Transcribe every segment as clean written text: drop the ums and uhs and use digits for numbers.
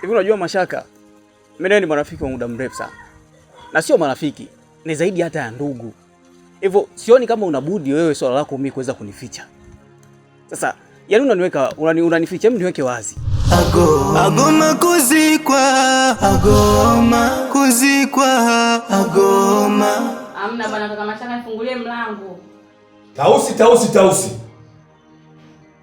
Hivi unajua Mashaka, mimi ni marafiki wa muda mrefu sana. Na sio marafiki, ni zaidi hata ya ndugu. Hivyo sioni kama unabudi wewe swala lako mimi kuweza kunificha. Sasa, yaani unanificha mimi niweke wazi. Agoma kuzikwa, agoma kuzikwa, agoma. Amna bwana, kaka Mashaka nifungulie mlango. Tausi.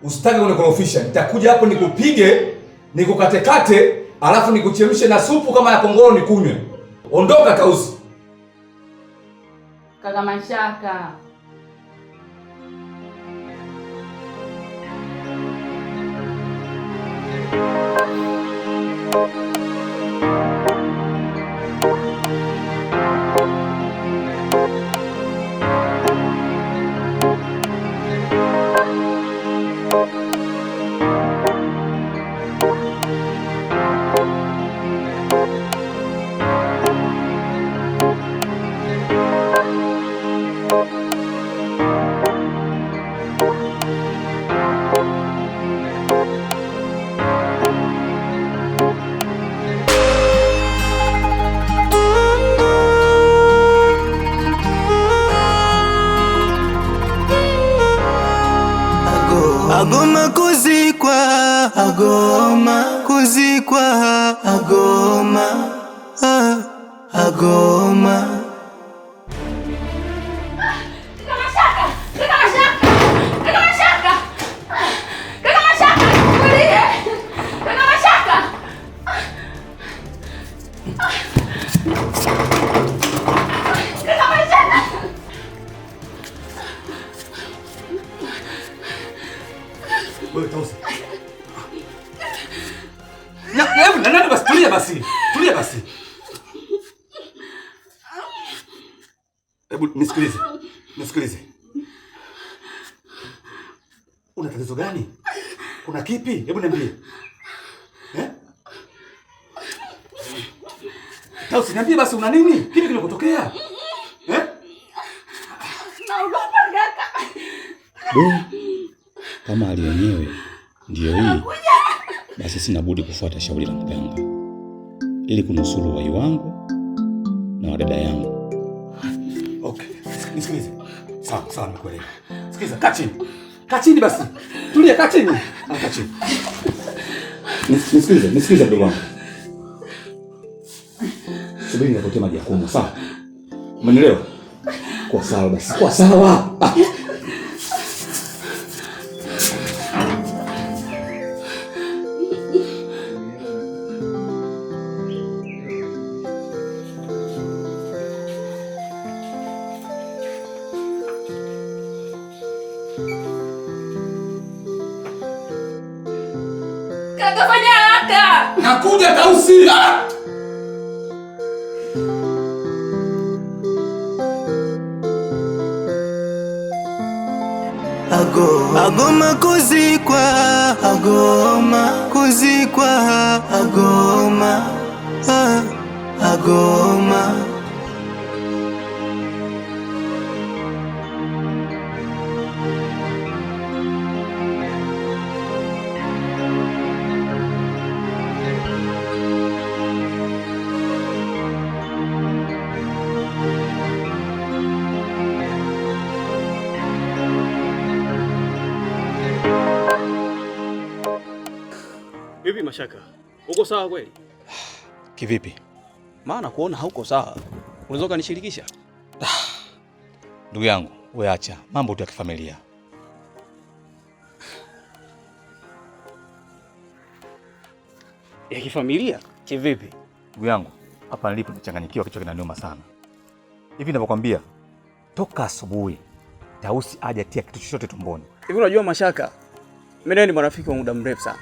Usitake kunikorofisha. Nitakuja hapo nikupige, nikukatekate, alafu nikuchemshe na supu kama ya kongoro nikunywe. Ondoka Tausi. Kaka Mashaka. Agoma kuzikwa, agoma kuzikwa, agoma, agoma. Wewe Tausi. Nani basi tulia basi. Hebu nisikilize. Una tatizo gani? Kuna kipi? Hebu niambie. Tausi, niambie basi una nini? Kipi kinakutokea? Naogopa kaka. Kama hali yenyewe ndio hii, basi sina budi kufuata shauri la mganga ili kunusuru uhai wangu na wadada yangu. Okay, nisikilize. Sawa, nimekuelewa. Sikiza, kaa chini basi. Tulia, kaa chini. Kaa chini. Nisikilize ndugu wangu. Subiri nikutie maji ya kunywa, sawa? Umenielewa? Kwa sawa basi. Kwa sawa. Kaka fanya haraka. Nakuja Tausi. Agoma kuzikwa, agoma kuzikwa, agoma, agoma. Vipi Mashaka? Uko sawa kweli? Kivipi? Maana kuona hauko sawa. Unaweza kunishirikisha? Ndugu yangu, wewe acha mambo tu ya kifamilia. Ya kifamilia? Kivipi? Ndugu yangu, hapa nilipo nimechanganyikiwa, kichwa kinaniuma sana. Hivi ninavyokuambia, toka asubuhi Tausi hajatia kitu chochote tumboni. Hivi unajua Mashaka, mimi ni marafiki wa muda mrefu sana.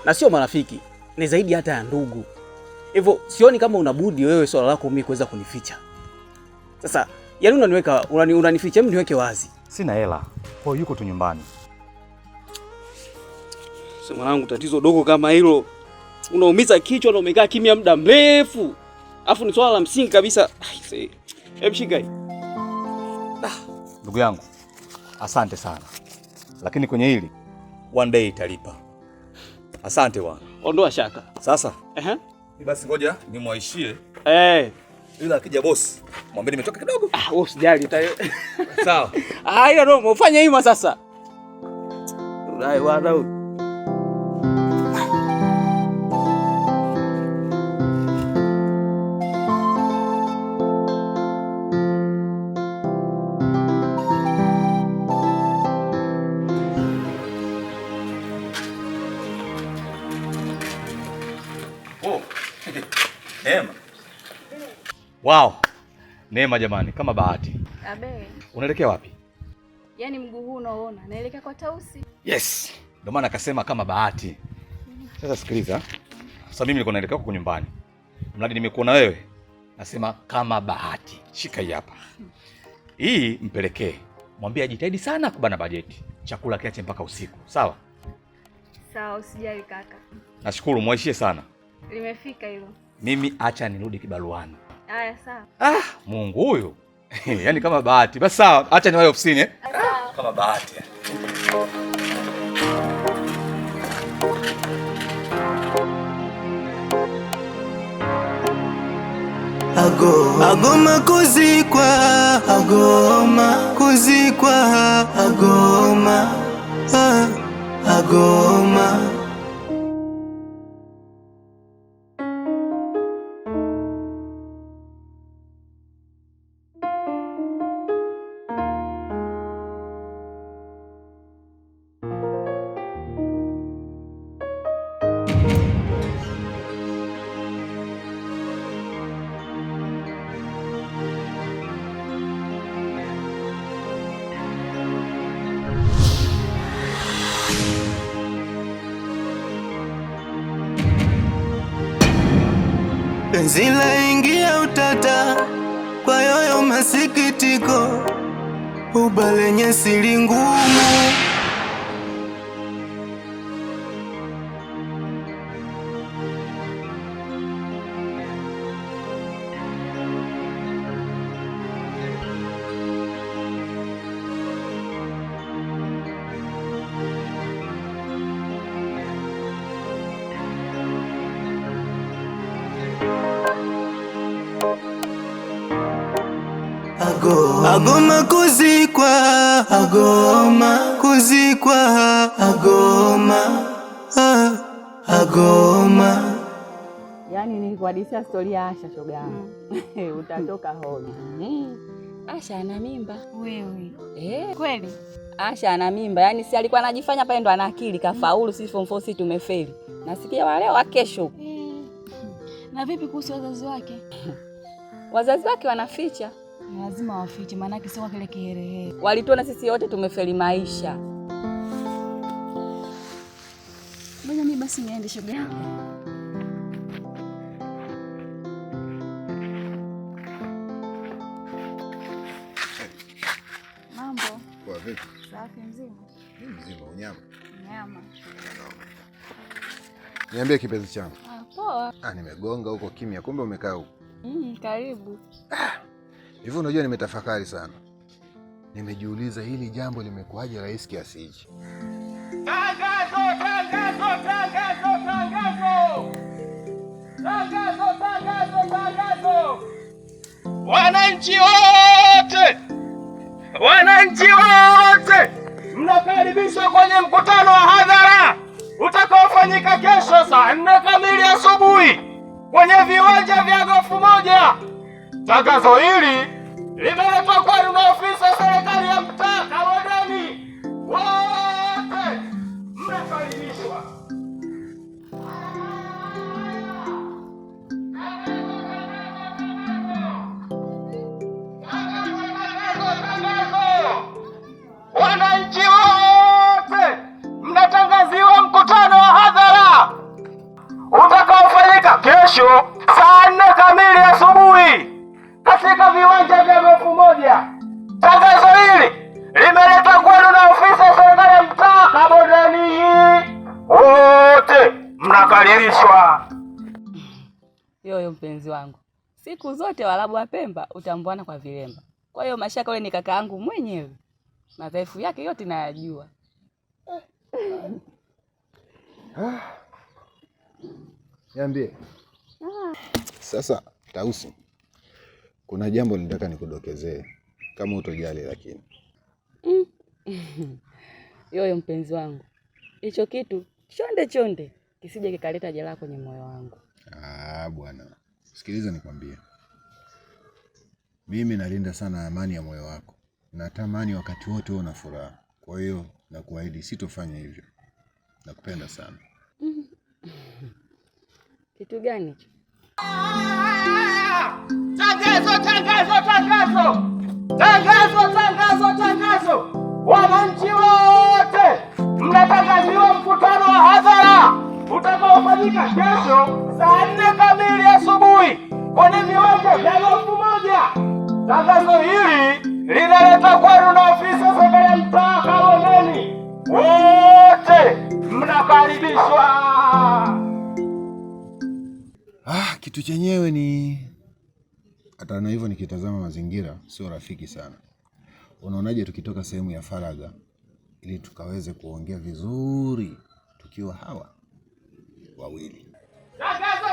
Na sio marafiki, ni zaidi hata ya ndugu. Hivyo sioni kama unabudi wewe swala lako mimi kuweza kunificha. Sasa, yaani unanificha mimi niweke wazi. Sina hela. Kwa hiyo yuko tu nyumbani. Sema mwanangu, tatizo dogo kama hilo unaumiza kichwa na umekaa kimya muda mrefu. Alafu ni swala la msingi kabisa. Hebu shika hii. Ndugu yangu, asante sana. Lakini kwenye hili one day italipa. Asante bwana. Ondoa shaka. Sasa. Basi ngoja nimwaishie. Ila akija boss, mwambie nimetoka kidogo. Wewe usijali. Sawa. Hiyo ndio ufanye hima sasa. Ulai wadau. Neema. Wow. Neema jamani, kama bahati. Abe. Unaelekea wapi? Yaani mguu huu unaoona, naelekea kwa Tausi. Yes. Ndio maana akasema kama bahati. Sasa sikiliza. Sasa mimi niko naelekea huko nyumbani. Mradi nimekuona wewe. Nasema kama bahati. Shika hii hapa. Hii mpelekee. Mwambie ajitahidi sana kubana bajeti. Chakula kiache mpaka usiku. Sawa? Sawa, usijali kaka. Nashukuru, muaishie sana. Limefika hilo. Mimi acha nirudi kibaruani. Haya sawa. Mungu huyu. Yaani kama bahati. Basi sawa, acha niwahi ofisini Kama bahati. Agoma kuzikwa, agoma kuzikwa, agoma, agoma. Penzi laingia utata, kwa yoyo masikitiko, uba lenye siri ngumu. Agoma kuzikwa, agoma kuzikwa, agoma, agoma. Yaani nilikuhadithia story ya Asha shoga yangu. Utatoka hoi. Asha ana mimba. Wewe. Kweli? Asha ana mimba. Yaani si alikuwa anajifanya pale ndo ana akili kafaulu, si form 4 si tumefeli. Nasikia wale wa kesho. Na vipi kuhusu wazazi wake? Wazazi wake wanaficha. Lazima wafiche, maana yake sio kile kiherehere. Walituona sisi wote tumefeli maisha. Ngoja mimi basi niende shoga yangu. Mambo. Kwa vipi? Safi mzima. Mimi mzima, unyama. Nyama. Niambie kipenzi changu. Poa. Nimegonga huko kimya, kumbe umekaa huko. Karibu. Hivyo unajua nimetafakari sana. Nimejiuliza hili jambo limekuaje rahisi kiasi hichi. Tangazo, tangazo, tangazo, tangazo. Tangazo, tangazo, tangazo. Wananchi wote. Wananchi wote. Mnakaribishwa kwenye mkutano wa hadhara utakaofanyika kesho saa 4 kamili asubuhi kwenye viwanja vya Gofu Moja. Tangazo hili limeletwa kwenu na ofisi ya serikali ya mtaa Kabodani. Wote mnakaribishwa. Wananchi wote mnatangaziwa mkutano wa hadhara utakaofanyika kesho saa 4 kamili asubuhi katika viwanja vya Gofu Moja. Tangazo hili limeletwa kwenu na ofisi ya serikali ya mtaa Kabodani. Wote mnakaribishwa. Yoyo mpenzi wangu, siku zote Waarabu wa Pemba utambuana kwa vilemba. Kwa hiyo Mashaka yule ni kaka yangu mwenyewe, madhaifu yake yote nayajua. Niambie. Sasa Tausi, kuna jambo nilitaka nikudokezee kama utojali lakini. Yoyo mpenzi wangu, hicho kitu chonde kisije kikaleta jeraha kwenye moyo wangu. Bwana, sikiliza nikwambie. Mimi nalinda sana amani ya moyo wako. Natamani wakati wote uwe na furaha. Kwa hiyo nakuahidi sitofanya hivyo. Nakupenda sana. Kitu gani hicho? Tangazo! Wananchi wote mnatangaziwa mkutano wa hadhara utakaofanyika kesho saa 4 kamili asubuhi kwenye viwanja vya 1000. Tangazo hili linaletwa kwenu na ofisi ya serikali ya mtaa Kabondeni. Wote mnakaribishwa. Kitu chenyewe ni hata na hivyo nikitazama mazingira sio rafiki sana. Unaonaje tukitoka sehemu ya faragha ili tukaweze kuongea vizuri tukiwa hawa wawili? Tangazo!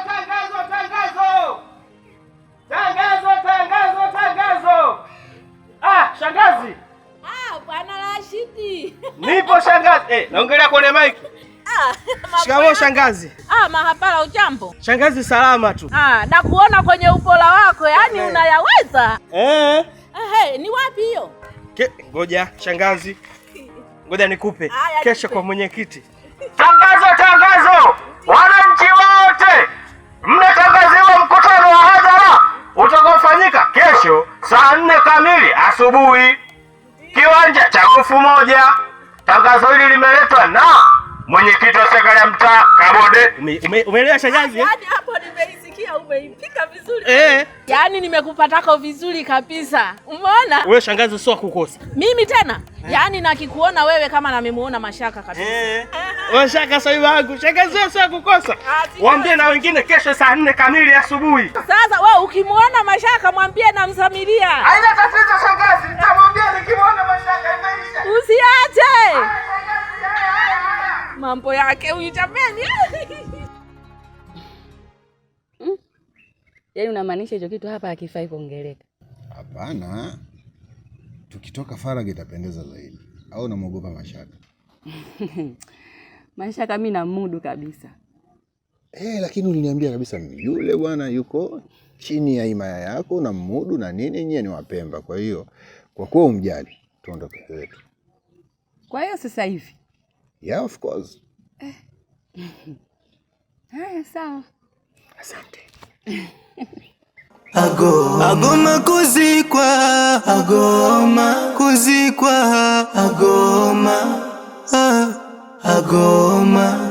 Shangazi. Bwana Rashidi. Nipo shangazi. Naongelea kwenye mic. Shikamoo shangazi. Mahapala ujambo? Shangazi salama tu. Na kuona kwenye upola wako, yani unayaweza. Ni wapi hiyo? Ngoja shangazi. Ngoja nikupe. Kesho kwa mwenyekiti. Tangazo! Wananchi wote mnatangaziwa mkutano wa hadhara utakaofanyika kesho saa 4 kamili asubuhi. Kiwanja cha 1000. Tangazo hili limeletwa na mwenyekiti wa serikali ya mtaa Kabondeni. Umeelewa shangazi? Yaani hapo nimeisikia, umeipika vizuri. Yaani nimekupatako vizuri kabisa. Umeona? Wewe shangazi sio kukosa. Mimi tena? Yaani nakikuona wewe kama namemuona Mashaka kabisa. Mashaka sahibi wangu. Shangazi sio kukosa. Waambie na wengine kesho saa 4 kamili asubuhi. Sasa wewe ukimuona Mashaka mwambie namsamiria. Haina tatizo shangazi. Nitamwambia nikimuona Mashaka imeisha. Usiache. Mambo yake huyu jamani. Yaani unamaanisha hicho kitu hapa hakifai kuongeleka? Hapana. Tukitoka faragha itapendeza zaidi. Au unamuogopa Mashaka? Mashaka mimi namudu kabisa. Lakini uliniambia kabisa yule bwana yuko chini ya himaya yako na mudu na nini, nyie ni Wapemba. Kwa hiyo kwa kuwa umjali tuondoke kwetu. Kwa hiyo sasa hivi? Yeah, of course. Haya sawa. Asante. Agoma kuzikwa, agoma kuzikwa, agoma.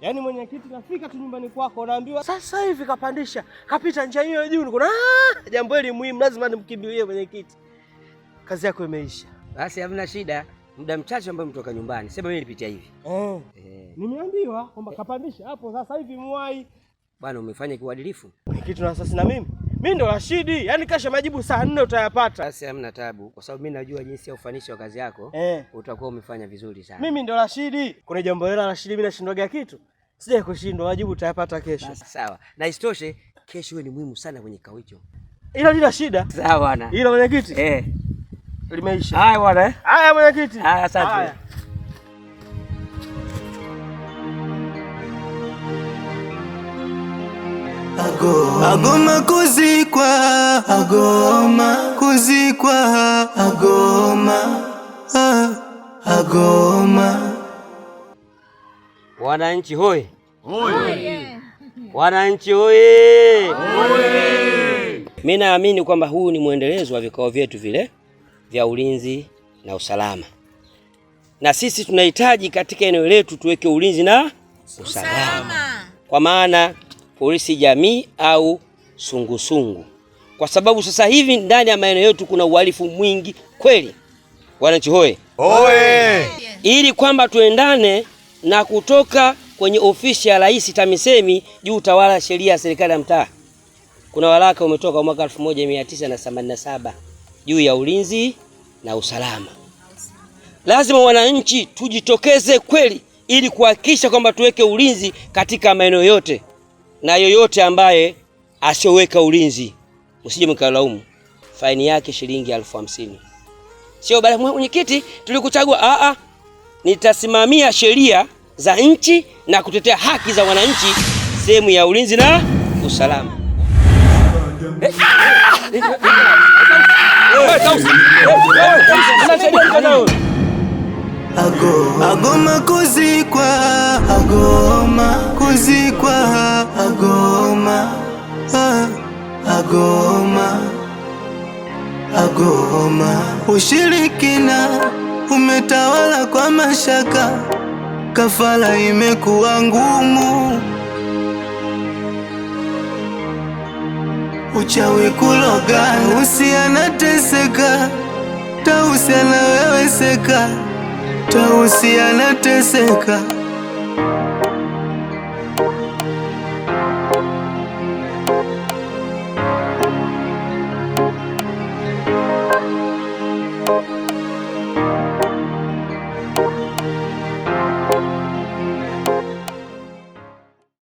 Yaani mwenyekiti nafika tu nyumbani kwako naambiwa sasa hivi kapandisha, kapita njia hiyo juu. Niko jambo hili muhimu, lazima nimkimbilie mwenyekiti. Kazi yako imeisha. Basi hamna shida. Muda mchache ambao mtoka nyumbani. Sema mimi nilipitia hivi. Nimeambiwa kwamba kapandisha hapo sasa hivi muwai. Bwana umefanya kiuadilifu. Mwenyekiti na sasa na mimi ndo Rashidi. Yaani kesho majibu saa 4 utayapata. Basi hamna tabu kwa sababu mimi najua jinsi ya ufanisi wa kazi yako. Utakuwa umefanya vizuri sana. Mimi ndo Rashidi. Kuna jambo la Rashidi mimi nashindwaga kitu. Sija kushindwa, wajibu utayapata kesho. Basi sawa. Na isitoshe kesho wewe ni muhimu sana kwenye kikao hicho. Hilo lina shida. Sawa bwana. Hilo mwenyekiti? Limeisha. Haya bwana. Haya mwenyekiti. Haya asante. Agoma kuzikwa, agoma kuzikwa, agoma. Wananchi hoi. Wananchi hoi. Mimi naamini kwamba huu ni muendelezo wa vikao vyetu vile vya ulinzi na usalama. Na sisi tunahitaji katika eneo letu tuweke ulinzi na usalama. Kwa maana polisi jamii au sungusungu. Kwa sababu sasa hivi ndani ya maeneo yetu kuna uhalifu mwingi kweli. Wananchi hoi. Ili kwamba tuendane na kutoka kwenye ofisi ya Rais TAMISEMI juu utawala sheria ya serikali ya mtaa. Kuna waraka umetoka mwaka 1987 juu ya ulinzi na usalama. Lazima wananchi tujitokeze kweli ili kuhakikisha kwamba tuweke ulinzi katika maeneo yote, na yoyote ambaye asioweka ulinzi msije mkalaumu, faini yake shilingi 50,000. Sio bali mwenyekiti tulikuchagua, nitasimamia sheria za nchi na kutetea haki za wananchi sehemu ya ulinzi na usalama. Agoma kuzikwa, agoma kuzikwa, agoma, agoma, agoma. Ushirikina umetawala kwa mashaka, kafara imekuwa ngumu, uchawi kuloga, Tausi anateseka, Tausi anaweweseka, Tausi anateseka.